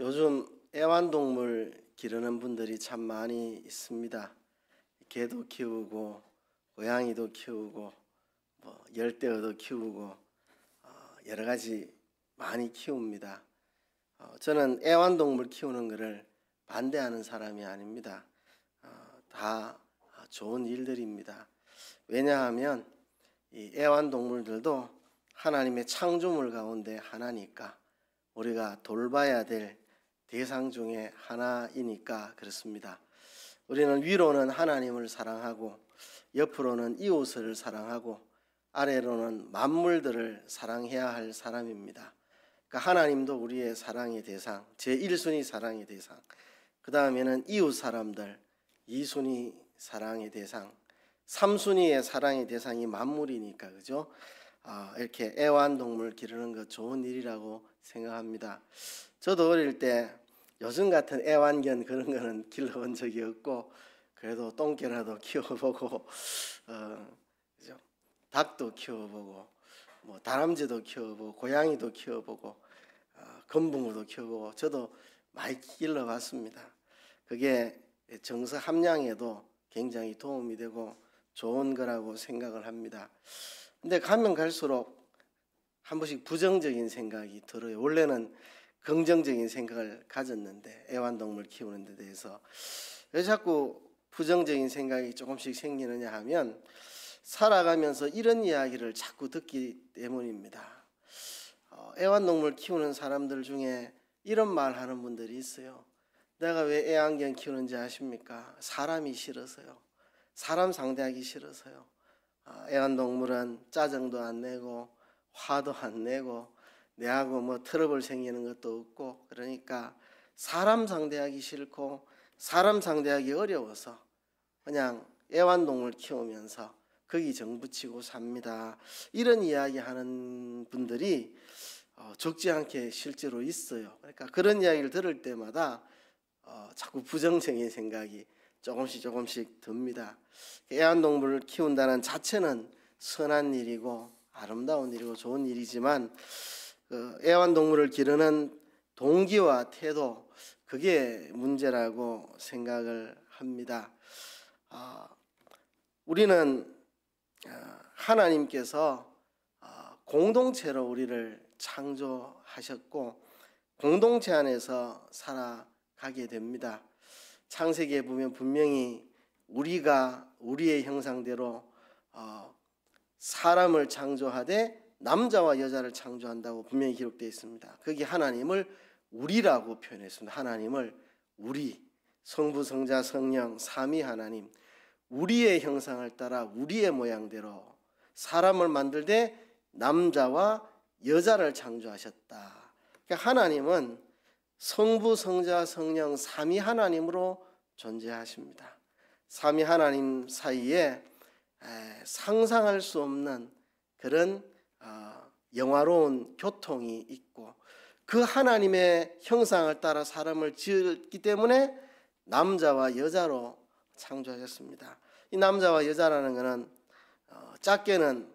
요즘 애완동물 기르는 분들이 참 많이 있습니다. 개도 키우고 고양이도 키우고 열대어도 키우고 여러 가지 많이 키웁니다. 저는 애완동물 키우는 것을 반대하는 사람이 아닙니다. 다 좋은 일들입니다. 왜냐하면 이 애완동물들도 하나님의 창조물 가운데 하나니까, 우리가 돌봐야 될 대상 중에 하나이니까 그렇습니다. 우리는 위로는 하나님을 사랑하고 옆으로는 이웃을 사랑하고 아래로는 만물들을 사랑해야 할 사람입니다. 그러니까 하나님도 우리의 사랑의 대상, 제1순위 사랑의 대상, 그 다음에는 이웃 사람들 2순위 사랑의 대상, 3순위의 사랑의 대상이 만물이니까, 그죠? 이렇게 애완동물 기르는 거 좋은 일이라고 생각합니다. 저도 어릴 때 요즘 같은 애완견 그런 거는 길러본 적이 없고, 그래도 똥개라도 키워보고 그죠? 닭도 키워보고 다람쥐도 키워보고 고양이도 키워보고 건붕어도 키워보고 저도 많이 길러봤습니다. 그게 정서 함량에도 굉장히 도움이 되고 좋은 거라고 생각을 합니다. 근데 가면 갈수록 한 번씩 부정적인 생각이 들어요. 원래는 긍정적인 생각을 가졌는데, 애완동물 키우는 데 대해서 왜 자꾸 부정적인 생각이 조금씩 생기느냐 하면, 살아가면서 이런 이야기를 자꾸 듣기 때문입니다. 애완동물 키우는 사람들 중에 이런 말 하는 분들이 있어요. 내가 왜 애완견 키우는지 아십니까? 사람이 싫어서요. 사람 상대하기 싫어서요. 애완동물은 짜증도 안 내고 화도 안 내고 내하고 트러블 생기는 것도 없고, 그러니까 사람 상대하기 싫고 사람 상대하기 어려워서 그냥 애완동물 키우면서 거기 정붙이고 삽니다. 이런 이야기 하는 분들이 적지 않게 실제로 있어요. 그러니까 그런 이야기를 들을 때마다 자꾸 부정적인 생각이 조금씩 듭니다. 애완동물을 키운다는 자체는 선한 일이고 아름다운 일이고 좋은 일이지만, 애완동물을 기르는 동기와 태도, 그게 문제라고 생각을 합니다. 우리는 하나님께서 공동체로 우리를 창조하셨고 공동체 안에서 살아가게 됩니다. 창세기에 보면 분명히 우리가 우리의 형상대로 사람을 창조하되 남자와 여자를 창조한다고 분명히 기록되어 있습니다. 거기 하나님을 우리라고 표현했습니다. 하나님을 우리, 성부, 성자, 성령, 삼위 하나님, 우리의 형상을 따라 우리의 모양대로 사람을 만들되 남자와 여자를 창조하셨다. 그러니까 하나님은 성부, 성자, 성령, 삼위 하나님으로 존재하십니다. 삼위 하나님 사이에 상상할 수 없는 그런 영화로운 교통이 있고, 그 하나님의 형상을 따라 사람을 지었기 때문에 남자와 여자로 창조하셨습니다. 이 남자와 여자라는 것은 작게는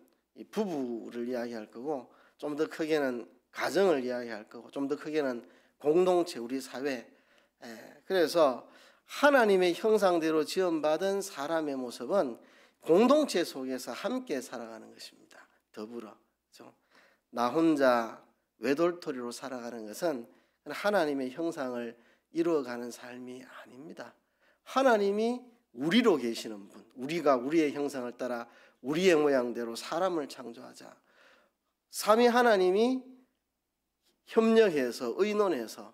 부부를 이야기할 거고, 좀 더 크게는 가정을 이야기할 거고, 좀 더 크게는 공동체, 우리 사회. 그래서 하나님의 형상대로 지음받은 사람의 모습은 공동체 속에서 함께 살아가는 것입니다. 더불어. 나 혼자 외돌토리로 살아가는 것은 하나님의 형상을 이루어가는 삶이 아닙니다. 하나님이 우리로 계시는 분, 우리가 우리의 형상을 따라 우리의 모양대로 사람을 창조하자. 삼위 하나님이 협력해서 의논해서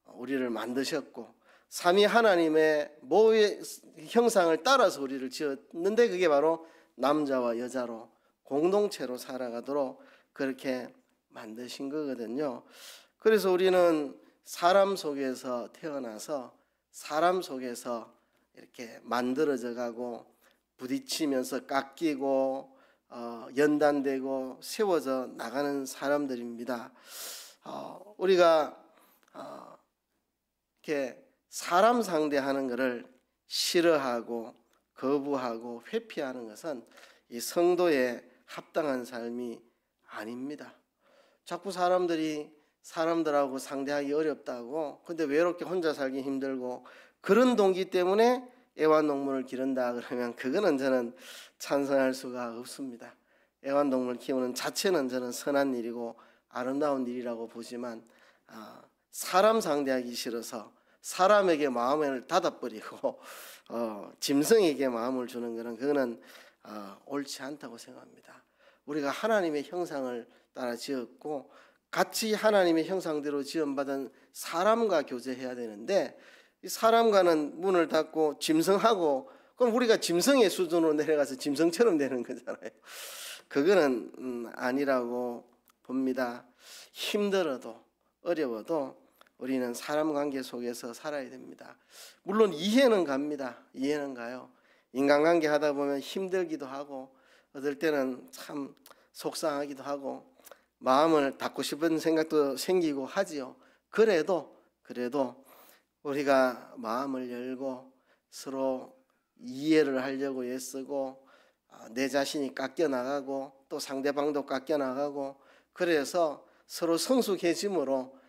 우리를 만드셨고, 삼위 하나님의 모의 형상을 따라서 우리를 지었는데, 그게 바로 남자와 여자로 공동체로 살아가도록 그렇게 만드신 거거든요. 그래서 우리는 사람 속에서 태어나서 사람 속에서 이렇게 만들어져 가고 부딪히면서 깎이고 연단되고 세워져 나가는 사람들입니다. 우리가 이렇게 사람 상대하는 것을 싫어하고 거부하고 회피하는 것은 이 성도의 합당한 삶이 아닙니다. 자꾸 사람들이 사람들하고 상대하기 어렵다고, 근데 외롭게 혼자 살기 힘들고 그런 동기 때문에 애완동물을 기른다 그러면 그거는 저는 찬성할 수가 없습니다. 애완동물 키우는 자체는 저는 선한 일이고 아름다운 일이라고 보지만 사람 상대하기 싫어서 사람에게 마음을 닫아버리고 짐승에게 마음을 주는 것은 그거는 옳지 않다고 생각합니다. 우리가 하나님의 형상을 따라 지었고 같이 하나님의 형상대로 지음받은 사람과 교제해야 되는데 이 사람과는 문을 닫고 짐승하고, 그럼 우리가 짐승의 수준으로 내려가서 짐승처럼 되는 거잖아요. 그거는 아니라고 봅니다. 힘들어도 어려워도 우리는 사람 관계 속에서 살아야 됩니다. 물론 이해는 갑니다. 이해는 가요. 인간관계 하다 보면 힘들기도 하고 어떨 때는 참 속상하기도 하고 마음을 닫고 싶은 생각도 생기고 하지요. 그래도 우리가 마음을 열고 서로 이해를 하려고 애쓰고 내 자신이 깎여 나가고 또 상대방도 깎여 나가고 그래서 서로 성숙해짐으로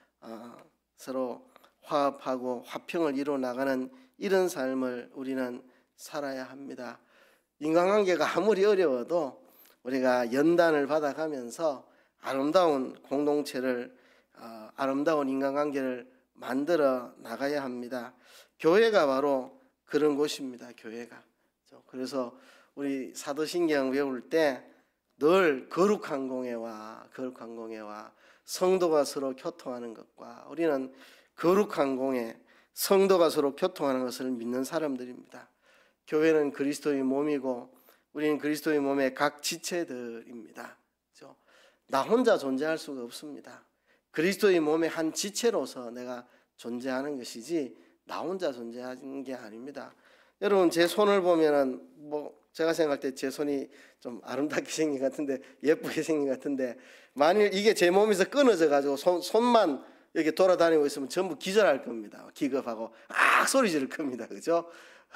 서로 화합하고 화평을 이루어 나가는 이런 삶을 우리는 살아야 합니다. 인간관계가 아무리 어려워도 우리가 연단을 받아가면서 아름다운 공동체를 아름다운 인간관계를 만들어 나가야 합니다. 교회가 바로 그런 곳입니다. 교회가. 그래서 우리 사도신경 외울 때 늘 거룩한 공회와 성도가 서로 교통하는 것과 우리는 거룩한 공회, 성도가 서로 교통하는 것을 믿는 사람들입니다. 교회는 그리스도의 몸이고 우리는 그리스도의 몸의 각 지체들입니다. 그렇죠? 나 혼자 존재할 수가 없습니다. 그리스도의 몸의 한 지체로서 내가 존재하는 것이지 나 혼자 존재하는 게 아닙니다. 여러분 제 손을 보면은 제가 생각할 때 제 손이 좀 아름답게 생긴 것 같은데 예쁘게 생긴 것 같은데 만일 이게 제 몸에서 끊어져 가지고 손만 이렇게 돌아다니고 있으면 전부 기절할 겁니다. 기겁하고 소리 지를 겁니다. 그죠?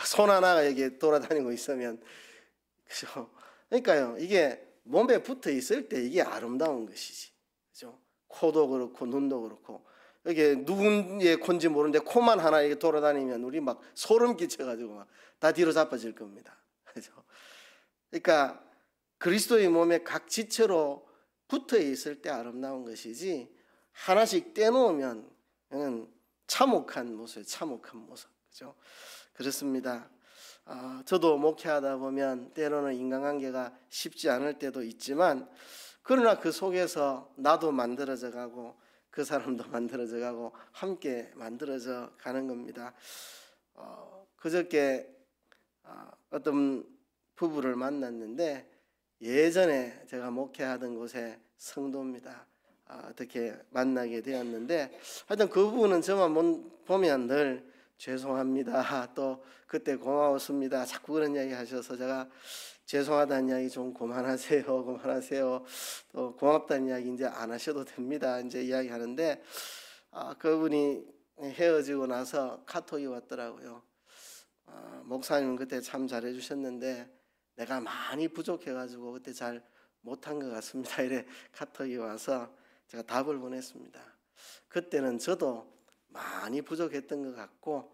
손 하나가 여기 돌아다니고 있으면 그죠? 그러니까요. 이게 몸에 붙어 있을 때 이게 아름다운 것이지. 그죠? 코도 그렇고 눈도 그렇고 이게 누구의 콘지 모르는데 코만 하나 이렇게 돌아다니면 우리 막 소름 끼쳐가지고 막 다 뒤로 자빠질 겁니다. 그죠? 그러니까 그리스도의 몸에 각 지체로 붙어 있을 때 아름다운 것이지 하나씩 떼놓으면 참혹한 모습, 그죠? 그렇습니다. 저도 목회하다 보면 때로는 인간관계가 쉽지 않을 때도 있지만 그러나 그 속에서 나도 만들어져 가고 그 사람도 만들어져 가고 함께 만들어져 가는 겁니다. 그저께 어떤 부부를 만났는데 예전에 제가 목회하던 곳의 성도입니다. 어떻게 만나게 되었는데 하여튼 그 부분은 저만 보면 늘 죄송합니다. 또 그때 고마웠습니다. 자꾸 그런 이야기 하셔서 제가 죄송하다는 이야기 좀 그만하세요. 또 고맙다는 이야기 이제 안 하셔도 됩니다. 이제 이야기하는데 그분이 헤어지고 나서 카톡이 왔더라고요. 목사님은 그때 참 잘해주셨는데 내가 많이 부족해가지고 그때 잘 못한 것 같습니다. 이래 카톡이 와서 제가 답을 보냈습니다. 그때는 저도 많이 부족했던 것 같고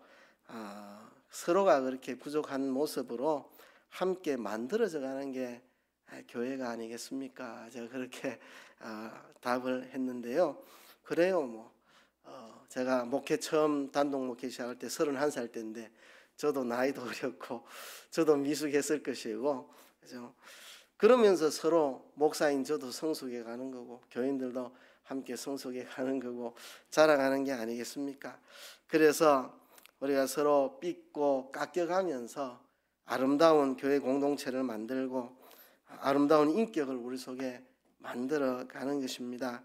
서로가 그렇게 부족한 모습으로 함께 만들어져 가는 게 교회가 아니겠습니까? 제가 그렇게 답을 했는데요. 그래요. 제가 목회 처음 단독 목회 시작할 때 31살 때인데 저도 나이도 어렸고 저도 미숙했을 것이고 그죠? 그러면서 서로 목사인 저도 성숙해 가는 거고 교인들도 함께 성숙해 가는 거고 자라가는 게 아니겠습니까? 그래서 우리가 서로 삐고 깎여가면서 아름다운 교회 공동체를 만들고 아름다운 인격을 우리 속에 만들어 가는 것입니다.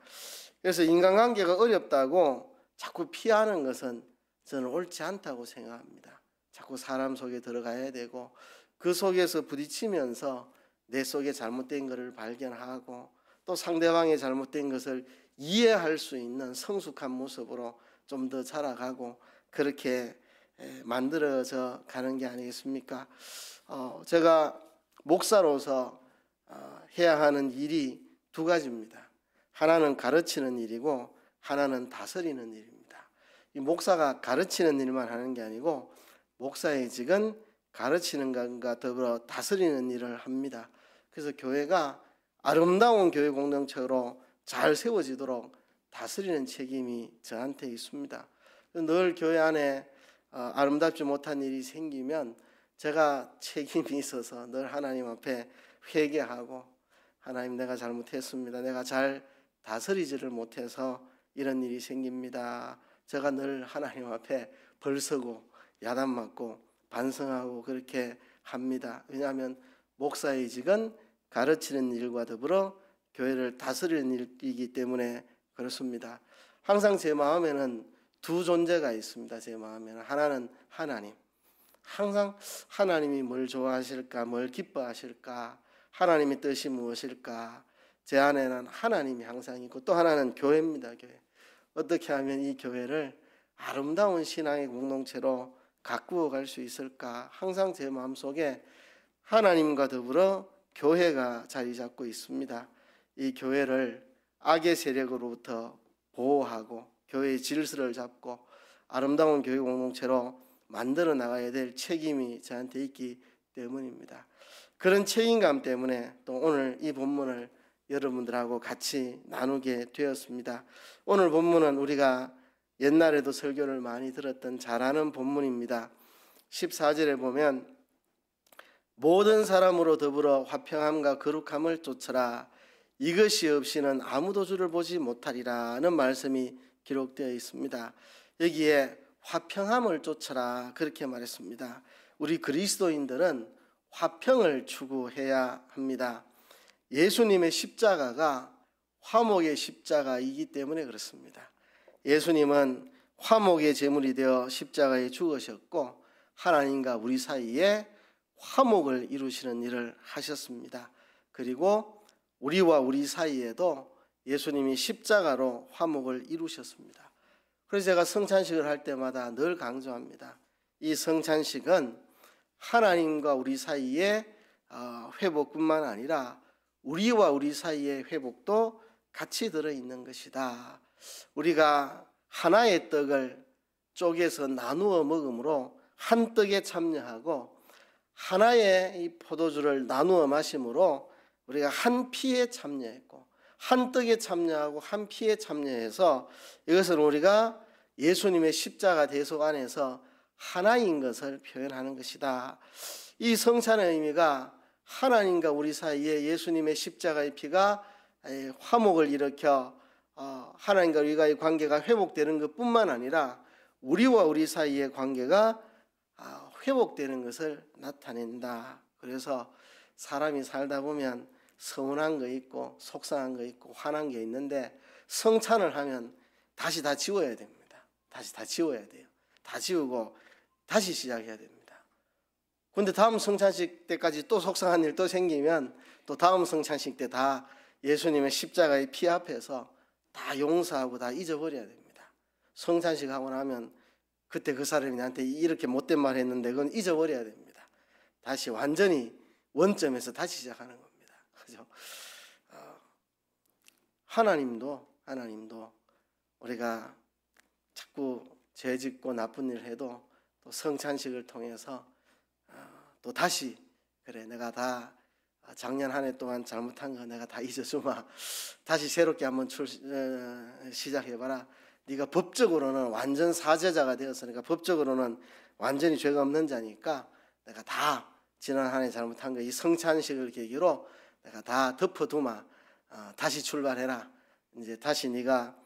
그래서 인간관계가 어렵다고 자꾸 피하는 것은 저는 옳지 않다고 생각합니다. 자꾸 사람 속에 들어가야 되고 그 속에서 부딪히면서 내 속에 잘못된 것을 발견하고 또 상대방의 잘못된 것을 이해할 수 있는 성숙한 모습으로 좀 더 자라가고 그렇게 만들어져 가는 게 아니겠습니까? 제가 목사로서 해야 하는 일이 두 가지입니다. 하나는 가르치는 일이고 하나는 다스리는 일입니다. 이 목사가 가르치는 일만 하는 게 아니고 목사의 직은 가르치는 것과 더불어 다스리는 일을 합니다. 그래서 교회가 아름다운 교회 공동체로 잘 세워지도록 다스리는 책임이 저한테 있습니다. 늘 교회 안에 아름답지 못한 일이 생기면 제가 책임이 있어서 늘 하나님 앞에 회개하고, 하나님, 내가 잘못했습니다. 내가 잘 다스리지를 못해서 이런 일이 생깁니다. 제가 늘 하나님 앞에 벌서고 야단 맞고 반성하고 그렇게 합니다. 왜냐하면 목사의 직은 가르치는 일과 더불어 교회를 다스리는 일이기 때문에 그렇습니다. 항상 제 마음에는 두 존재가 있습니다. 제 마음에는 하나는 하나님, 항상 하나님이 뭘 좋아하실까, 뭘 기뻐하실까, 하나님의 뜻이 무엇일까, 제 안에는 하나님이 항상 있고, 또 하나는 교회입니다. 교회. 어떻게 하면 이 교회를 아름다운 신앙의 공동체로 가꾸어 갈 수 있을까, 항상 제 마음속에 하나님과 더불어 교회가 자리 잡고 있습니다. 이 교회를 악의 세력으로부터 보호하고 교회의 질서를 잡고 아름다운 교회 공동체로 만들어 나가야 될 책임이 저한테 있기 때문입니다. 그런 책임감 때문에 또 오늘 이 본문을 여러분들하고 같이 나누게 되었습니다. 오늘 본문은 우리가 옛날에도 설교를 많이 들었던 잘 아는 본문입니다. 14절에 보면 모든 사람으로 더불어 화평함과 거룩함을 쫓으라. 이것이 없이는 아무도 주를 보지 못하리라는 말씀이 기록되어 있습니다. 여기에 화평함을 쫓아라 그렇게 말했습니다. 우리 그리스도인들은 화평을 추구해야 합니다. 예수님의 십자가가 화목의 십자가이기 때문에 그렇습니다. 예수님은 화목의 제물이 되어 십자가에 죽으셨고 하나님과 우리 사이에 화목을 이루시는 일을 하셨습니다. 그리고 우리와 우리 사이에도 예수님이 십자가로 화목을 이루셨습니다. 그래서 제가 성찬식을 할 때마다 늘 강조합니다. 이 성찬식은 하나님과 우리 사이의 회복뿐만 아니라 우리와 우리 사이의 회복도 같이 들어있는 것이다. 우리가 하나의 떡을 쪼개서 나누어 먹음으로 한 떡에 참여하고 하나의 이 포도주를 나누어 마심으로 우리가 한 피에 참여했고 한 떡에 참여하고 한 피에 참여해서 이것은 우리가 예수님의 십자가 대속 안에서 하나인 것을 표현하는 것이다. 이 성찬의 의미가 하나님과 우리 사이에 예수님의 십자가의 피가 화목을 일으켜 하나님과 우리가의 관계가 회복되는 것뿐만 아니라 우리와 우리 사이의 관계가 회복되는 것을 나타낸다. 그래서 사람이 살다 보면 서운한 거 있고 속상한 거 있고 화난 게 있는데 성찬을 하면 다시 다 지워야 됩니다. 다시 다 지워야 돼요. 다 지우고 다시 시작해야 됩니다. 그런데 다음 성찬식 때까지 또 속상한 일 또 생기면 또 다음 성찬식 때 다 예수님의 십자가의 피 앞에서 다 용서하고 다 잊어버려야 됩니다. 성찬식 하고 나면 그때 그 사람이 나한테 이렇게 못된 말 했는데 그건 잊어버려야 됩니다. 다시 완전히 원점에서 다시 시작하는 겁니다. 그죠? 하나님도 우리가 자꾸 죄 짓고 나쁜 일을 해도 또 성찬식을 통해서 또 다시 그래 내가 다 작년 한 해 동안 잘못한 거 내가 다 잊어주마. 다시 새롭게 한번 시작해봐라. 네가 법적으로는 완전 사죄자가 되었으니까 법적으로는 완전히 죄가 없는 자니까 내가 다 지난 한 해 잘못한 거 이 성찬식을 계기로 내가 다 덮어두마. 다시 출발해라. 이제 다시 네가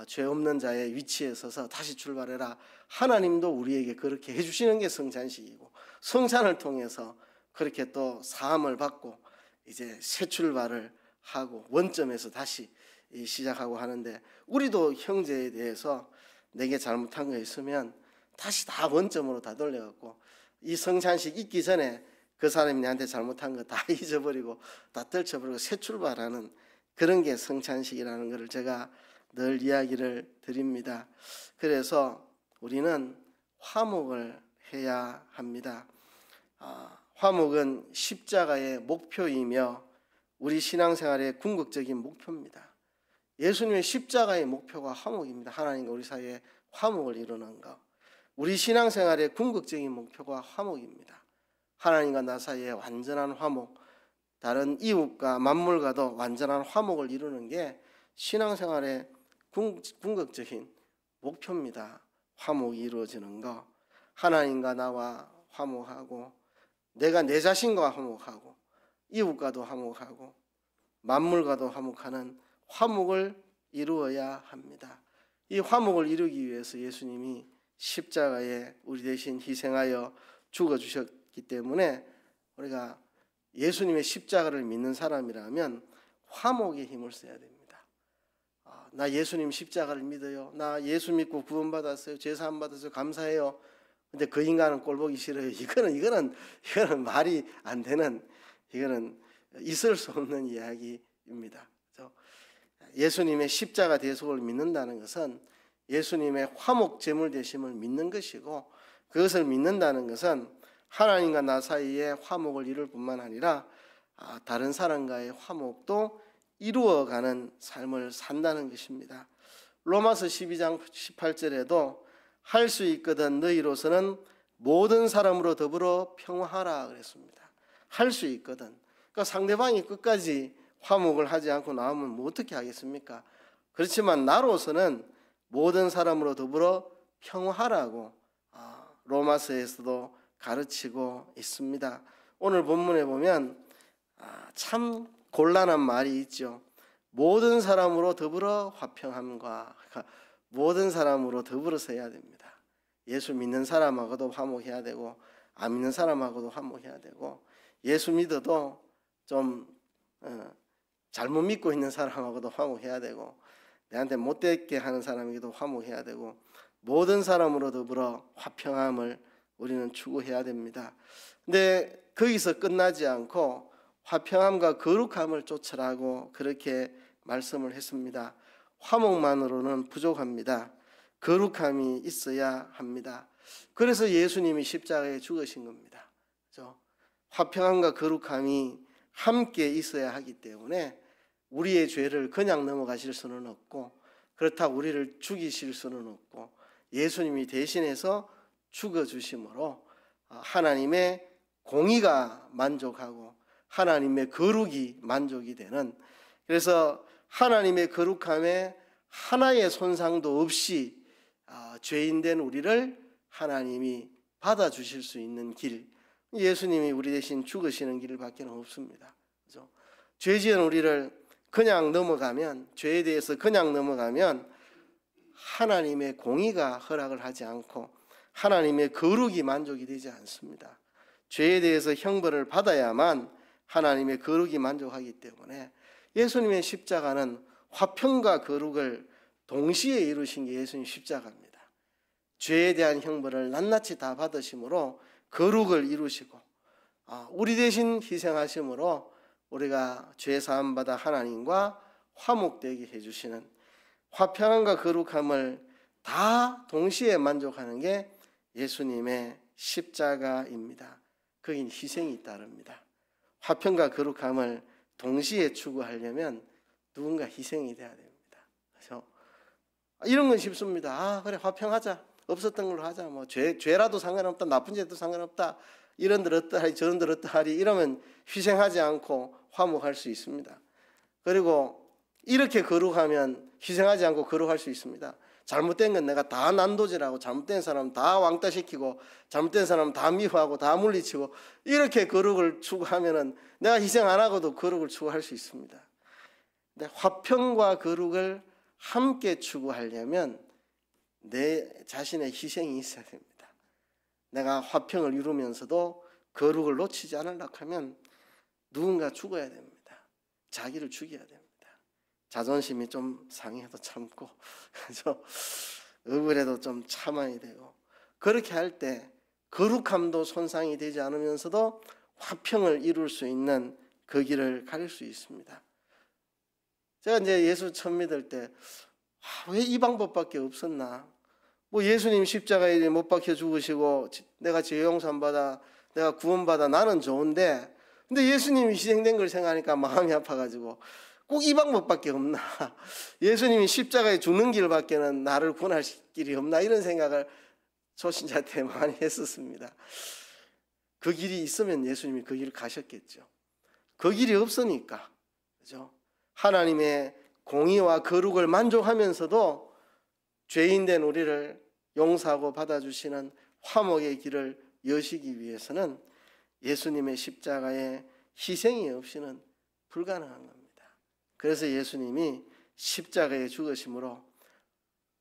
죄 없는 자의 위치에 서서 다시 출발해라. 하나님도 우리에게 그렇게 해주시는 게 성찬식이고 성찬을 통해서 그렇게 또 사함을 받고 이제 새 출발을 하고 원점에서 다시 시작하고 하는데 우리도 형제에 대해서 내게 잘못한 거 있으면 다시 다 원점으로 다 돌려갖고 이 성찬식 있기 전에 그 사람이 나한테 잘못한 거 다 잊어버리고 다 떨쳐버리고 새 출발하는 그런 게 성찬식이라는 것을 제가 늘 이야기를 드립니다. 그래서 우리는 화목을 해야 합니다. 화목은 십자가의 목표이며 우리 신앙생활의 궁극적인 목표입니다. 예수님의 십자가의 목표가 화목입니다. 하나님과 우리 사이에 화목을 이루는 것. 우리 신앙생활의 궁극적인 목표가 화목입니다. 하나님과 나 사이에 완전한 화목, 다른 이웃과 만물과도 완전한 화목을 이루는 게 신앙생활의 궁극적인 목표입니다. 화목이 이루어지는 것. 하나님과 나와 화목하고, 내가 내 자신과 화목하고, 이웃과도 화목하고, 만물과도 화목하는 화목을 이루어야 합니다. 이 화목을 이루기 위해서 예수님이 십자가에 우리 대신 희생하여 죽어주셨기 때문에 우리가 예수님의 십자가를 믿는 사람이라면 화목의 힘을 써야 됩니다. 나 예수님 십자가를 믿어요. 나 예수 믿고 구원받았어요. 제사함 받았어요. 감사해요. 근데 그 인간은 꼴보기 싫어요. 이거는 말이 안 되는, 이거는 있을 수 없는 이야기입니다. 예수님의 십자가 대속을 믿는다는 것은 예수님의 화목 제물 되심을 믿는 것이고, 그것을 믿는다는 것은 하나님과 나 사이에 화목을 이룰 뿐만 아니라 다른 사람과의 화목도 이루어가는 삶을 산다는 것입니다. 로마서 12장 18절에도 할 수 있거든 너희로서는 모든 사람으로 더불어 평화하라 그랬습니다. 할 수 있거든. 그러니까 상대방이 끝까지 화목을 하지 않고 나오면 뭐 어떻게 하겠습니까? 그렇지만 나로서는 모든 사람으로 더불어 평화하라고 로마서에서도 가르치고 있습니다. 오늘 본문에 보면 참 곤란한 말이 있죠. 모든 사람으로 더불어 화평함과, 그러니까 모든 사람으로 더불어서 해야 됩니다. 예수 믿는 사람하고도 화목해야 되고, 안 믿는 사람하고도 화목해야 되고, 예수 믿어도 좀 잘못 믿고 있는 사람하고도 화목해야 되고, 내한테 못되게 하는 사람에게도 화목해야 되고, 모든 사람으로 더불어 화평함을 우리는 추구해야 됩니다. 근데 거기서 끝나지 않고 화평함과 거룩함을 쫓으라고 그렇게 말씀을 했습니다. 화목만으로는 부족합니다. 거룩함이 있어야 합니다. 그래서 예수님이 십자가에 죽으신 겁니다. 그렇죠? 화평함과 거룩함이 함께 있어야 하기 때문에 우리의 죄를 그냥 넘어가실 수는 없고, 그렇다고 우리를 죽이실 수는 없고, 예수님이 대신해서 죽어주심으로 하나님의 공의가 만족하고 하나님의 거룩이 만족이 되는, 그래서 하나님의 거룩함에 하나의 손상도 없이 죄인된 우리를 하나님이 받아주실 수 있는 길, 예수님이 우리 대신 죽으시는 길밖에 없습니다. 그렇죠? 죄 지은 우리를 그냥 넘어가면, 죄에 대해서 그냥 넘어가면 하나님의 공의가 허락을 하지 않고 하나님의 거룩이 만족이 되지 않습니다. 죄에 대해서 형벌을 받아야만 하나님의 거룩이 만족하기 때문에 예수님의 십자가는 화평과 거룩을 동시에 이루신 게 예수님 십자가입니다. 죄에 대한 형벌을 낱낱이 다 받으심으로 거룩을 이루시고, 우리 대신 희생하심으로 우리가 죄 사함 받아 하나님과 화목되게 해주시는, 화평함과 거룩함을 다 동시에 만족하는 게 예수님의 십자가입니다. 거긴 희생이 따릅니다. 화평과 거룩함을 동시에 추구하려면 누군가 희생이 돼야 됩니다. 그래서 이런 건 쉽습니다. 그래 화평하자, 없었던 걸로 하자, 뭐 죄라도 상관없다, 나쁜 죄도 상관없다, 이런들 어떠하리 저런들 어떠하리 이러면 희생하지 않고 화목할 수 있습니다. 그리고 이렇게 거룩하면 희생하지 않고 거룩할 수 있습니다. 잘못된 건 내가 다 난도질하고, 잘못된 사람 다 왕따시키고, 잘못된 사람 다 미워하고 다 물리치고, 이렇게 거룩을 추구하면은 내가 희생 안 하고도 거룩을 추구할 수 있습니다. 근데 화평과 거룩을 함께 추구하려면 내 자신의 희생이 있어야 됩니다. 내가 화평을 이루면서도 거룩을 놓치지 않으려고 하면 누군가 죽어야 됩니다. 자기를 죽여야 됩니다. 자존심이 좀 상해도 참고, 그래서 억울해도 좀 참아야 되고, 그렇게 할 때 거룩함도 손상이 되지 않으면서도 화평을 이룰 수 있는 그 길을 가릴 수 있습니다. 제가 이제 예수 처음 믿을 때 왜 이 방법밖에 없었나? 뭐 예수님 십자가에 못 박혀 죽으시고 내가 죄 용서 받아, 내가 구원받아, 나는 좋은데, 근데 예수님이 희생된 걸 생각하니까 마음이 아파가지고 꼭 이 방법밖에 없나? 예수님이 십자가에 죽는 길밖에는 나를 구원할 길이 없나? 이런 생각을 초신자 때 많이 했었습니다. 그 길이 있으면 예수님이 그 길을 가셨겠죠. 그 길이 없으니까, 그죠? 하나님의 공의와 거룩을 만족하면서도 죄인된 우리를 용서하고 받아주시는 화목의 길을 여시기 위해서는 예수님의 십자가의 희생이 없이는 불가능한 겁니다. 그래서 예수님이 십자가에 죽으심으로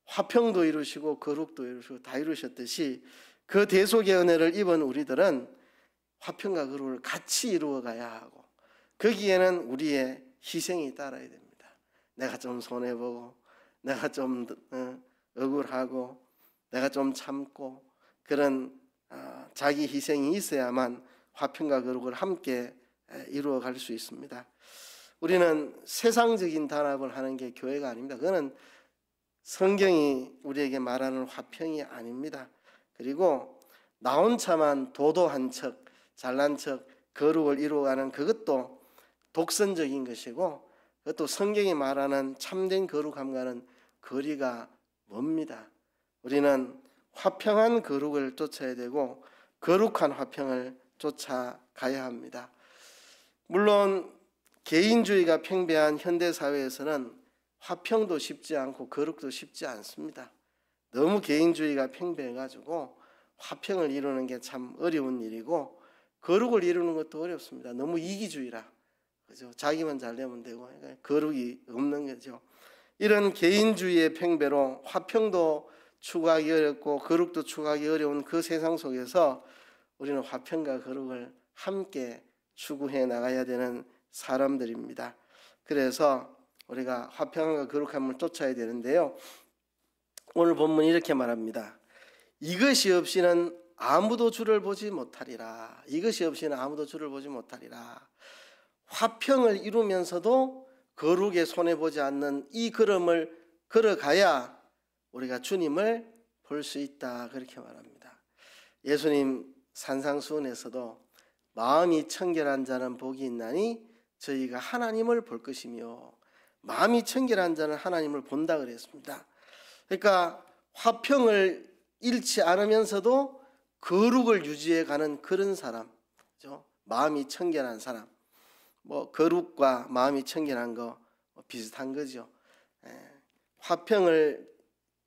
화평도 이루시고 거룩도 이루시고 다 이루셨듯이 그 대속의 은혜를 입은 우리들은 화평과 거룩을 같이 이루어 가야 하고, 거기에는 우리의 희생이 따라야 됩니다. 내가 좀 손해보고, 내가 좀 억울하고, 내가 좀 참고, 그런 자기 희생이 있어야만 화평과 거룩을 함께 이루어 갈 수 있습니다. 우리는 세상적인 단합을 하는 게 교회가 아닙니다. 그거는 성경이 우리에게 말하는 화평이 아닙니다. 그리고 나 혼자만 도도한 척, 잘난 척, 거룩을 이루어가는 그것도 독선적인 것이고, 그것도 성경이 말하는 참된 거룩함과는 거리가 멉니다. 우리는 화평한 거룩을 쫓아야 되고 거룩한 화평을 쫓아가야 합니다. 물론 개인주의가 팽배한 현대사회에서는 화평도 쉽지 않고 거룩도 쉽지 않습니다. 너무 개인주의가 팽배해가지고 화평을 이루는 게 참 어려운 일이고, 거룩을 이루는 것도 어렵습니다. 너무 이기주의라, 그죠? 자기만 잘 되면 되고, 그러니까 거룩이 없는 거죠. 이런 개인주의의 팽배로 화평도 추구하기 어렵고 거룩도 추구하기 어려운 그 세상 속에서 우리는 화평과 거룩을 함께 추구해 나가야 되는 사람들입니다. 그래서 우리가 화평과 거룩함을 쫓아야 되는데요, 오늘 본문이 이렇게 말합니다. 이것이 없이는 아무도 주를 보지 못하리라. 이것이 없이는 아무도 주를 보지 못하리라. 화평을 이루면서도 거룩에 손해보지 않는 이 걸음을 걸어가야 우리가 주님을 볼 수 있다, 그렇게 말합니다. 예수님 산상수훈에서도 마음이 청결한 자는 복이 있나니 저희가 하나님을 볼 것이며, 마음이 청결한 자는 하나님을 본다 그랬습니다. 그러니까 화평을 잃지 않으면서도 거룩을 유지해 가는 그런 사람, 그죠? 마음이 청결한 사람, 뭐 거룩과 마음이 청결한 거 비슷한 거죠. 화평을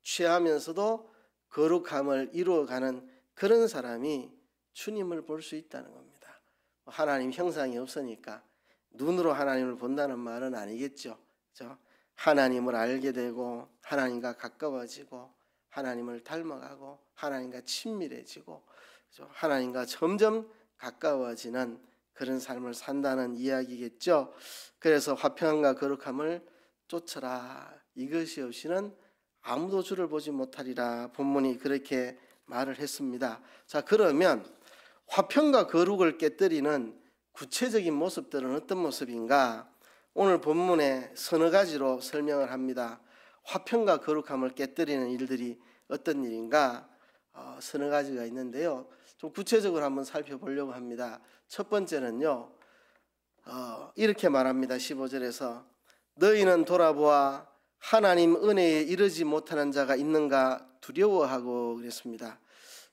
취하면서도 거룩함을 이루어가는 그런 사람이 주님을 볼 수 있다는 겁니다. 하나님 형상이 없으니까 눈으로 하나님을 본다는 말은 아니겠죠. 그렇죠? 하나님을 알게 되고 하나님과 가까워지고 하나님을 닮아가고 하나님과 친밀해지고, 그렇죠? 하나님과 점점 가까워지는 그런 삶을 산다는 이야기겠죠. 그래서 화평함과 거룩함을 쫓아라. 이것이 없이는 아무도 주를 보지 못하리라. 본문이 그렇게 말을 했습니다. 자, 그러면 화평과 거룩을 깨뜨리는 구체적인 모습들은 어떤 모습인가? 오늘 본문에 서너 가지로 설명을 합니다. 화평과 거룩함을 깨뜨리는 일들이 어떤 일인가? 서너 가지가 있는데요, 좀 구체적으로 한번 살펴보려고 합니다. 첫 번째는요, 이렇게 말합니다. 15절에서 너희는 돌아보아 하나님 은혜에 이르지 못하는 자가 있는가 두려워하고 그랬습니다.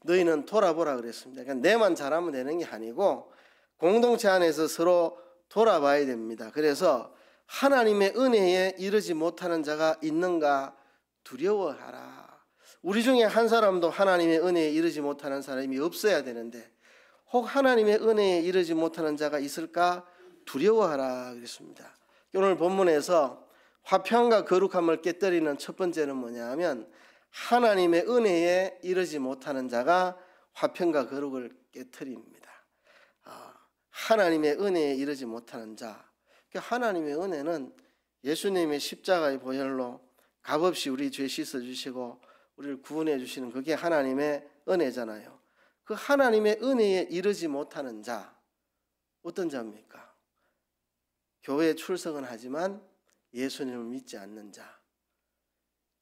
너희는 돌아보라 그랬습니다. 그러니까 내만 잘하면 되는 게 아니고 공동체 안에서 서로 돌아봐야 됩니다. 그래서 하나님의 은혜에 이르지 못하는 자가 있는가 두려워하라. 우리 중에 한 사람도 하나님의 은혜에 이르지 못하는 사람이 없어야 되는데, 혹 하나님의 은혜에 이르지 못하는 자가 있을까 두려워하라 그랬습니다. 오늘 본문에서 화평과 거룩함을 깨뜨리는 첫 번째는 뭐냐면, 하나님의 은혜에 이르지 못하는 자가 화평과 거룩을 깨뜨립니다. 하나님의 은혜에 이르지 못하는 자, 하나님의 은혜는 예수님의 십자가의 보혈로 값없이 우리 죄 씻어주시고 우리를 구원해 주시는 그게 하나님의 은혜잖아요. 그 하나님의 은혜에 이르지 못하는 자, 어떤 자입니까? 교회에 출석은 하지만 예수님을 믿지 않는 자,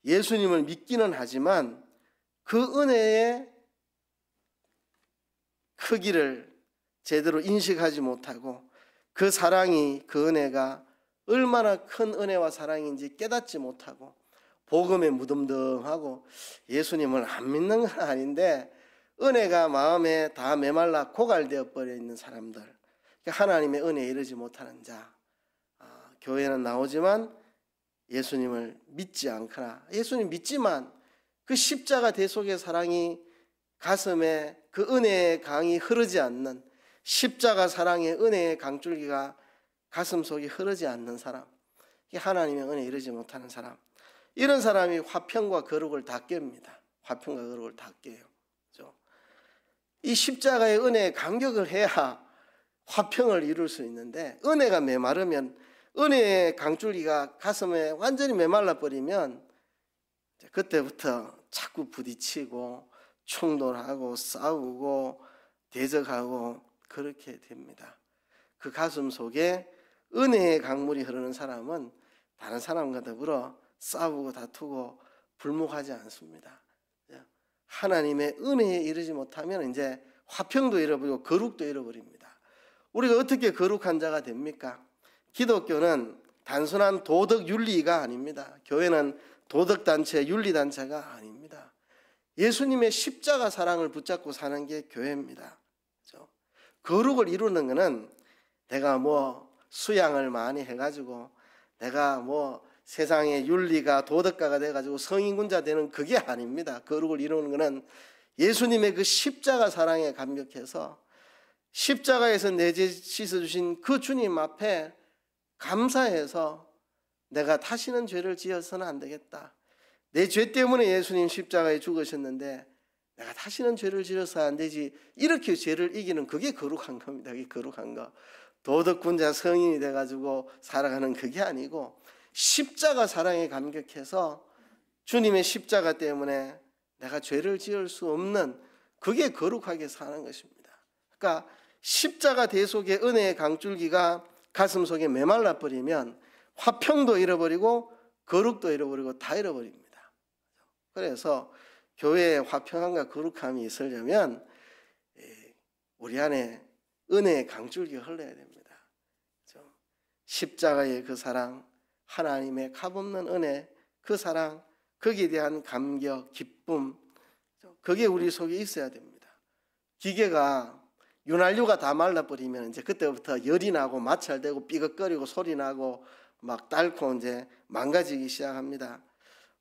예수님을 믿기는 하지만 그 은혜의 크기를 제대로 인식하지 못하고 그 사랑이, 그 은혜가 얼마나 큰 은혜와 사랑인지 깨닫지 못하고 복음에 무덤덤하고 예수님을 안 믿는 건 아닌데 은혜가 마음에 다 메말라 고갈되어 버려 있는 사람들, 하나님의 은혜에 이르지 못하는 자, 교회는 나오지만 예수님을 믿지 않거나 예수님 믿지만 그 십자가 대속의 사랑이 가슴에 그 은혜의 강이 흐르지 않는, 십자가 사랑의 은혜의 강줄기가 가슴 속에 흐르지 않는 사람, 하나님의 은혜에 이르지 못하는 사람, 이런 사람이 화평과 거룩을 다 깹니다. 화평과 거룩을 다 깨요. 그렇죠? 이 십자가의 은혜에 감격을 해야 화평을 이룰 수 있는데, 은혜가 메마르면, 은혜의 강줄기가 가슴에 완전히 메말라 버리면 그때부터 자꾸 부딪히고 충돌하고 싸우고 대적하고 그렇게 됩니다. 그 가슴 속에 은혜의 강물이 흐르는 사람은 다른 사람과 더불어 싸우고 다투고 불목하지 않습니다. 하나님의 은혜에 이르지 못하면 이제 화평도 잃어버리고 거룩도 잃어버립니다. 우리가 어떻게 거룩한 자가 됩니까? 기독교는 단순한 도덕 윤리가 아닙니다. 교회는 도덕단체, 윤리단체가 아닙니다. 예수님의 십자가 사랑을 붙잡고 사는 게 교회입니다. 그렇죠? 거룩을 이루는 것은 내가 수양을 많이 해가지고 내가 세상의 윤리가 도덕가가 돼가지고 성인군자 되는 그게 아닙니다. 거룩을 이루는 것은 예수님의 그 십자가 사랑에 감격해서 십자가에서 내 죄 씻어주신 그 주님 앞에 감사해서 내가 다시는 죄를 지어서는 안 되겠다. 내 죄 때문에 예수님 십자가에 죽으셨는데 내가 다시는 죄를 지어서 안 되지. 이렇게 죄를 이기는 그게 거룩한 겁니다. 그게 거룩한 거. 도덕군자 성인이 돼가지고 살아가는 그게 아니고 십자가 사랑에 감격해서 주님의 십자가 때문에 내가 죄를 지을 수 없는 그게 거룩하게 사는 것입니다. 그러니까 십자가 대속의 은혜의 강줄기가 가슴 속에 메말라 버리면 화평도 잃어버리고 거룩도 잃어버리고 다 잃어버립니다. 그래서 교회에 화평함과 거룩함이 있으려면 우리 안에 은혜의 강줄기가 흘러야 됩니다. 십자가의 그 사랑, 하나님의 값없는 은혜, 그 사랑, 거기에 대한 감격, 기쁨, 그게 우리 속에 있어야 됩니다. 기계가 윤활유가 다 말라버리면 이제 그때부터 열이 나고 마찰되고 삐걱거리고 소리 나고 막 닳고 이제 망가지기 시작합니다.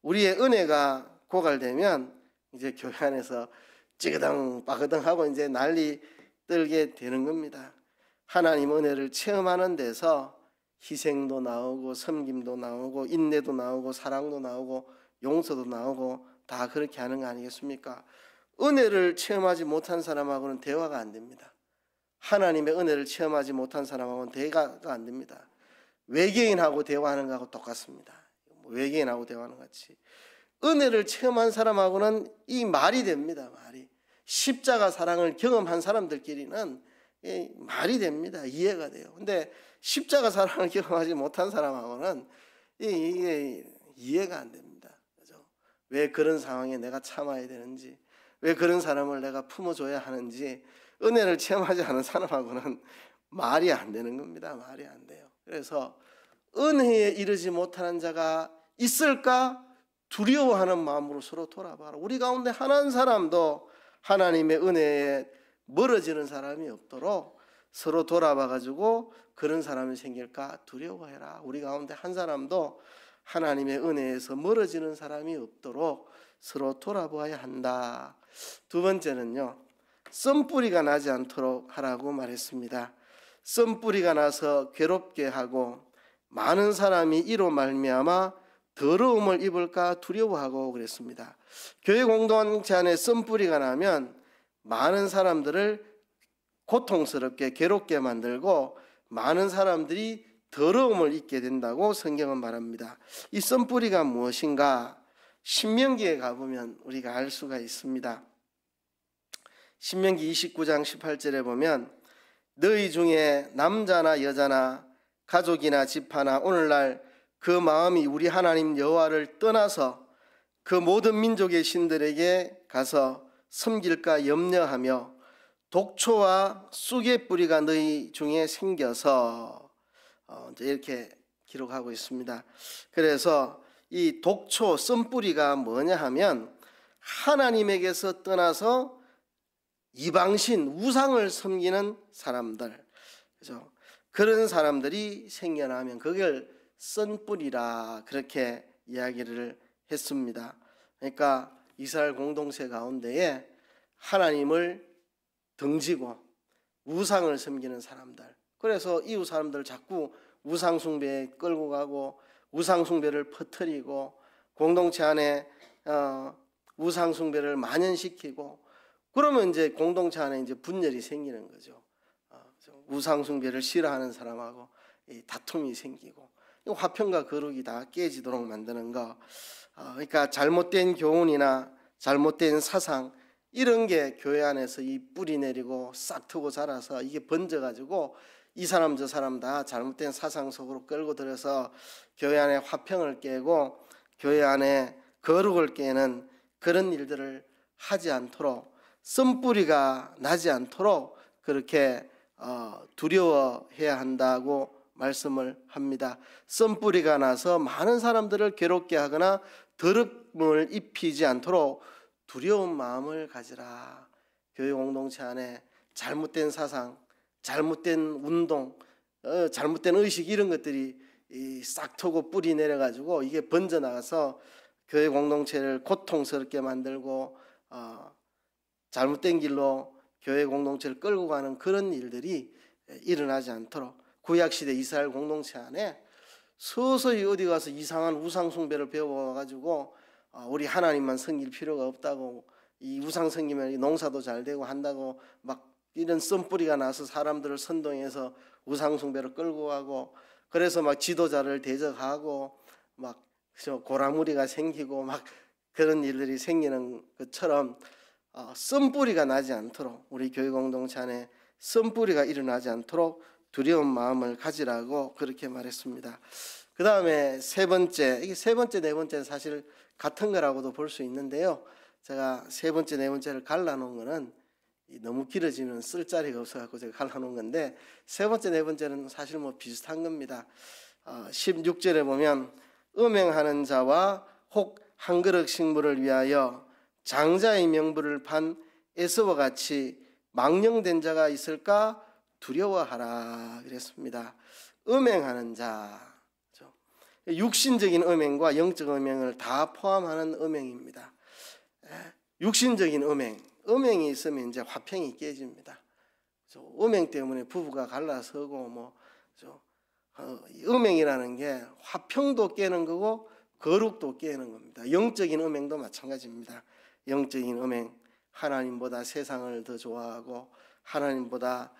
우리의 은혜가 고갈되면 이제 교회 안에서 찌그덩 빠그덩 하고 이제 난리 떨게 되는 겁니다. 하나님 은혜를 체험하는 데서 희생도 나오고 섬김도 나오고 인내도 나오고 사랑도 나오고 용서도 나오고 다 그렇게 하는 거 아니겠습니까? 은혜를 체험하지 못한 사람하고는 대화가 안 됩니다. 하나님의 은혜를 체험하지 못한 사람하고는 대화가 안 됩니다. 외계인하고 대화하는 거하고 똑같습니다. 외계인하고 대화하는 것 같이 은혜를 체험한 사람하고는 이 말이 됩니다. 말이 십자가 사랑을 경험한 사람들끼리는 말이 됩니다. 이해가 돼요. 근데 십자가 사랑을 경험하지 못한 사람하고는 이게 이해가 안 됩니다. 그죠? 왜 그런 상황에 내가 참아야 되는지, 왜 그런 사람을 내가 품어줘야 하는지 은혜를 체험하지 않은 사람하고는 말이 안 되는 겁니다. 말이 안 돼요. 그래서 은혜에 이르지 못하는 자가 있을까 두려워하는 마음으로 서로 돌아봐라. 우리 가운데 한 사람도 하나님의 은혜에 멀어지는 사람이 없도록 서로 돌아봐가지고 그런 사람이 생길까 두려워해라. 우리 가운데 한 사람도 하나님의 은혜에서 멀어지는 사람이 없도록 서로 돌아보아야 한다. 두 번째는요, 썬뿌리가 나지 않도록 하라고 말했습니다. 썬뿌리가 나서 괴롭게 하고 많은 사람이 이로 말미암아 더러움을 입을까 두려워하고 그랬습니다. 교회 공동체 안에 썬뿌리가 나면 많은 사람들을 고통스럽게 괴롭게 만들고 많은 사람들이 더러움을 입게 된다고 성경은 말합니다. 이 썬뿌리가 무엇인가? 신명기에 가보면 우리가 알 수가 있습니다. 신명기 29장 18절에 보면 너희 중에 남자나 여자나 가족이나 집하나 오늘날 그 마음이 우리 하나님 여호와를 떠나서 그 모든 민족의 신들에게 가서 섬길까 염려하며 독초와 쑥의 뿌리가 너희 중에 생겨서 이렇게 기록하고 있습니다. 그래서 이 독초 쓴뿌리가 뭐냐 하면 하나님에게서 떠나서 이방신 우상을 섬기는 사람들, 그죠? 그런 사람들이 생겨나면 그걸 쓴뿌리라 그렇게 이야기를 했습니다. 그러니까 이스라엘 공동체 가운데에 하나님을 등지고 우상을 섬기는 사람들, 그래서 이웃 사람들 자꾸 우상 숭배에 끌고 가고 우상 숭배를 퍼뜨리고 공동체 안에 우상 숭배를 만연시키고, 그러면 이제 공동체 안에 이제 분열이 생기는 거죠. 우상 숭배를 싫어하는 사람하고 다툼이 생기고 화평과 거룩이 다 깨지도록 만드는 거. 그러니까 잘못된 교훈이나 잘못된 사상 이런 게 교회 안에서 이 뿌리 내리고 싹 트고 자라서 이게 번져가지고 이 사람 저 사람 다 잘못된 사상 속으로 끌고 들어서 교회 안에 화평을 깨고 교회 안에 거룩을 깨는 그런 일들을 하지 않도록, 쓴뿌리가 나지 않도록 그렇게 두려워해야 한다고 말씀을 합니다. 쓴뿌리가 나서 많은 사람들을 괴롭게 하거나 더럽음을 입히지 않도록 두려운 마음을 가지라. 교회 공동체 안에 잘못된 사상, 잘못된 운동, 잘못된 의식 이런 것들이 싹 트고 뿌리 내려가지고 이게 번져나가서 교회 공동체를 고통스럽게 만들고 잘못된 길로 교회 공동체를 끌고 가는 그런 일들이 일어나지 않도록 구약시대 이스라엘 공동체 안에 서서히 어디 가서 이상한 우상 숭배를 배워가지고 우리 하나님만 섬길 필요가 없다고, 이 우상 섬기면 농사도 잘 되고 한다고 막 이런 쓴뿌리가 나서 사람들을 선동해서 우상 숭배를 끌고 가고, 그래서 막 지도자를 대적하고 막 고라무리가 생기고 막 그런 일들이 생기는 것처럼 쓴뿌리가 나지 않도록, 우리 교회 공동체 안에 쓴뿌리가 일어나지 않도록 두려운 마음을 가지라고 그렇게 말했습니다. 그 다음에 세 번째, 이게 세 번째 네 번째는 사실 같은 거라고도 볼 수 있는데요, 제가 세 번째 네 번째를 갈라놓은 거는 너무 길어지면 쓸 자리가 없어서 제가 갈라놓은 건데, 세 번째 네 번째는 사실 뭐 비슷한 겁니다. 16절에 보면 음행하는 자와 혹 한 그릇 식물을 위하여 장자의 명부를 판 에서와 같이 망령된 자가 있을까 두려워하라 그랬습니다. 음행하는 자, 육신적인 음행과 영적 음행을 다 포함하는 음행입니다. 육신적인 음행이 있으면 이제 화평이 깨집니다. 음행 때문에 부부가 갈라서고 음행이라는 게 화평도 깨는 거고 거룩도 깨는 겁니다. 영적인 음행도 마찬가지입니다. 영적인 음행, 하나님보다 세상을 더 좋아하고 하나님보다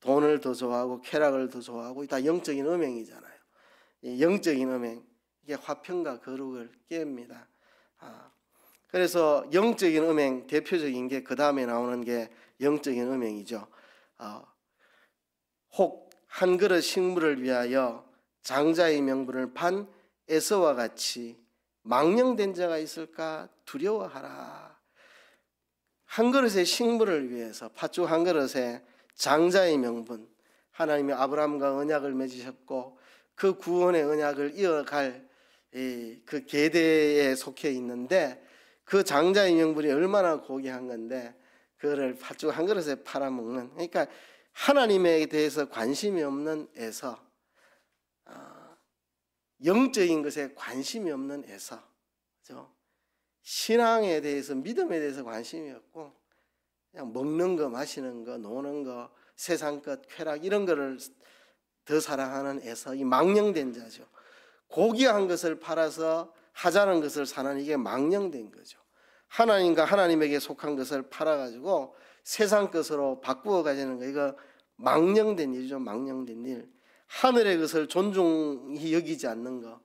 돈을 더 좋아하고 쾌락을 더 좋아하고 다 영적인 음행이잖아요. 영적인 음행, 이게 화평과 거룩을 깹니다. 그래서 영적인 음행 대표적인 게 그 다음에 나오는 게 영적인 음행이죠. 혹 한 그릇 식물을 위하여 장자의 명분을 판 에서와 같이 망령된 자가 있을까 두려워하라. 한 그릇의 식물을 위해서, 팥죽 한 그릇에 장자의 명분, 하나님이 아브라함과 언약을 맺으셨고 그 구원의 언약을 이어갈 그 계대에 속해 있는데, 그 장자의 명분이 얼마나 고귀한 건데 그거를 팥죽 한 그릇에 팔아먹는, 그러니까 하나님에 대해서 관심이 없는 에서, 영적인 것에 관심이 없는 에서, 그렇죠? 신앙에 대해서, 믿음에 대해서 관심이 없고 그냥 먹는 거, 마시는 거, 노는 거, 세상 것, 쾌락 이런 거를 더 사랑하는 에서, 이 망령된 자죠. 고귀한 것을 팔아서 하자는 것을 사는, 이게 망령된 거죠. 하나님과 하나님에게 속한 것을 팔아가지고 세상 것으로 바꾸어 가지는 거, 이거 망령된 일이죠. 망령된 일. 하늘의 것을 존중히 여기지 않는 거,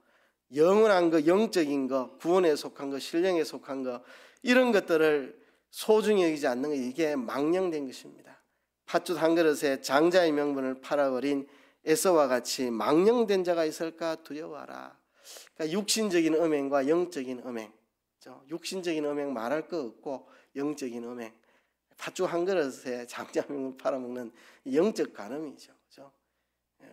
영원한 거, 영적인 거, 구원에 속한 거, 신령에 속한 거, 이런 것들을 소중히 여기지 않는 거, 이게 망령된 것입니다. 팥죽 한 그릇에 장자의 명분을 팔아버린 에서와 같이 망령된 자가 있을까 두려워하라. 그러니까 육신적인 음행과 영적인 음행, 육신적인 음행 말할 거 없고 영적인 음행, 팥죽 한 그릇에 장자의 명분을 팔아먹는 영적 간음이죠. 그렇죠?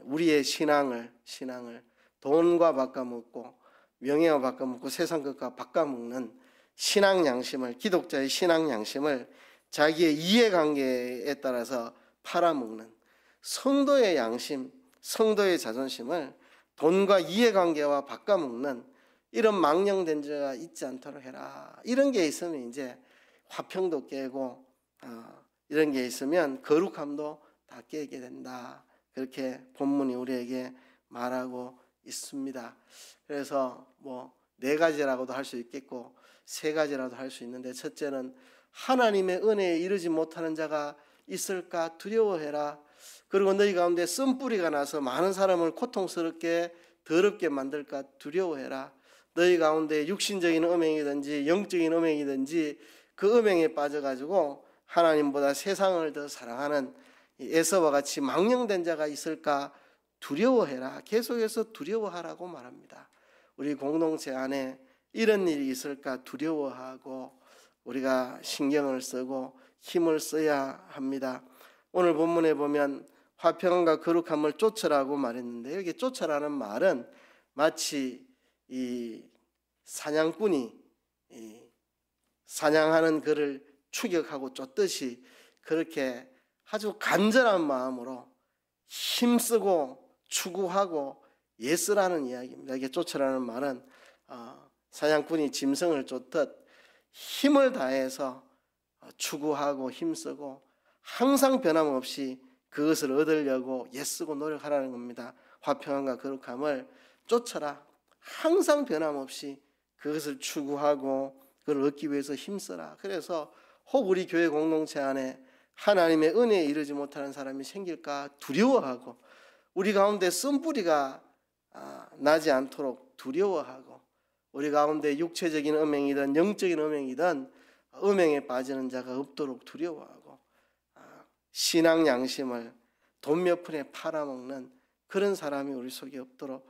우리의 신앙을 돈과 바꿔먹고 명예와 바꿔먹고 세상 것과 바꿔먹는 신앙 양심을, 기독자의 신앙 양심을 자기의 이해관계에 따라서 팔아먹는 성도의 양심, 성도의 자존심을 돈과 이해관계와 바꿔먹는 이런 망령된 자가 있지 않도록 해라. 이런 게 있으면 이제 화평도 깨고 이런 게 있으면 거룩함도 다 깨게 된다. 그렇게 본문이 우리에게 말하고 있습니다. 그래서 뭐 4가지라고도 할 수 있겠고 3가지라도 할 수 있는데, 첫째는 하나님의 은혜에 이르지 못하는 자가 있을까 두려워해라. 그리고 너희 가운데 쓴뿌리가 나서 많은 사람을 고통스럽게 더럽게 만들까 두려워해라. 너희 가운데 육신적인 음행이든지 영적인 음행이든지 그 음행에 빠져가지고 하나님보다 세상을 더 사랑하는 에서와 같이 망령된 자가 있을까 두려워해라. 계속해서 두려워하라고 말합니다. 우리 공동체 안에 이런 일이 있을까 두려워하고 우리가 신경을 쓰고 힘을 써야 합니다. 오늘 본문에 보면 화평함과 거룩함을 쫓으라고 말했는데, 여기 쫓으라는 말은 마치 이 사냥꾼이 사냥하는 그를 추격하고 쫓듯이 그렇게 아주 간절한 마음으로 힘쓰고 추구하고 예쓰라는 이야기입니다. 이게 쫓으라는 말은 사냥꾼이 짐승을 쫓듯 힘을 다해서 추구하고 힘쓰고 항상 변함없이 그것을 얻으려고 애쓰고 노력하라는 겁니다. 화평함과 거룩함을 쫓아라. 항상 변함없이 그것을 추구하고 그걸 얻기 위해서 힘써라. 그래서 혹 우리 교회 공동체 안에 하나님의 은혜에 이르지 못하는 사람이 생길까 두려워하고, 우리 가운데 쓴뿌리가 나지 않도록 두려워하고, 우리 가운데 육체적인 음행이든 영적인 음행이든 음행에 빠지는 자가 없도록 두려워하고, 신앙 양심을 돈 몇 푼에 팔아먹는 그런 사람이 우리 속에 없도록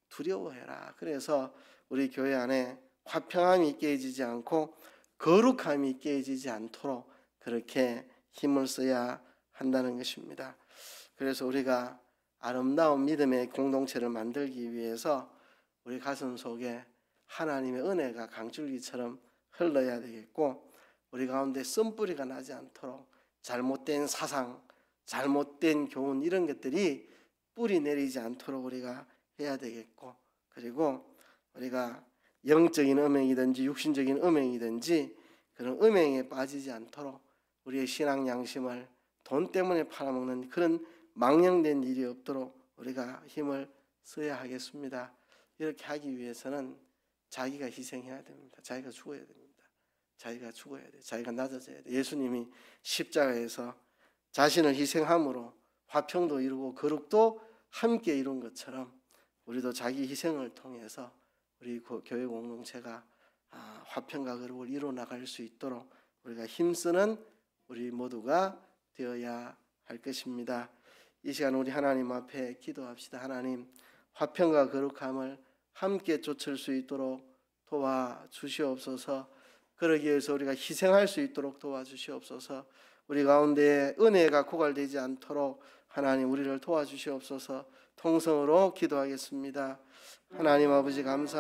두려워해라. 그래서 우리 교회 안에 화평함이 깨지지 않고 거룩함이 깨지지 않도록 그렇게 힘을 써야 한다는 것입니다. 그래서 우리가 아름다운 믿음의 공동체를 만들기 위해서 우리 가슴 속에 하나님의 은혜가 강줄기처럼 흘러야 되겠고, 우리 가운데 쓴뿌리가 나지 않도록 잘못된 사상, 잘못된 교훈 이런 것들이 뿌리 내리지 않도록 우리가 해야 되겠고, 그리고 우리가 영적인 음행이든지 육신적인 음행이든지 그런 음행에 빠지지 않도록 우리의 신앙 양심을 돈 때문에 팔아먹는 그런 망령된 일이 없도록 우리가 힘을 써야 하겠습니다. 이렇게 하기 위해서는 자기가 희생해야 됩니다. 자기가 죽어야 됩니다. 자기가 죽어야 돼요. 자기가 낮아져야 돼요. 예수님이 십자가에서 자신을 희생함으로 화평도 이루고 거룩도 함께 이룬 것처럼 우리도 자기 희생을 통해서 우리 교회 공동체가 화평과 거룩을 이루어 나갈 수 있도록 우리가 힘쓰는 우리 모두가 되어야 할 것입니다. 이 시간 우리 하나님 앞에 기도합시다. 하나님, 화평과 거룩함을 함께 쫓을 수 있도록 도와주시옵소서. 그러기 위해서 우리가 희생할 수 있도록 도와주시옵소서. 우리 가운데 은혜가 고갈되지 않도록 하나님 우리를 도와주시옵소서. 통성으로 기도하겠습니다. 하나님 아버지 감사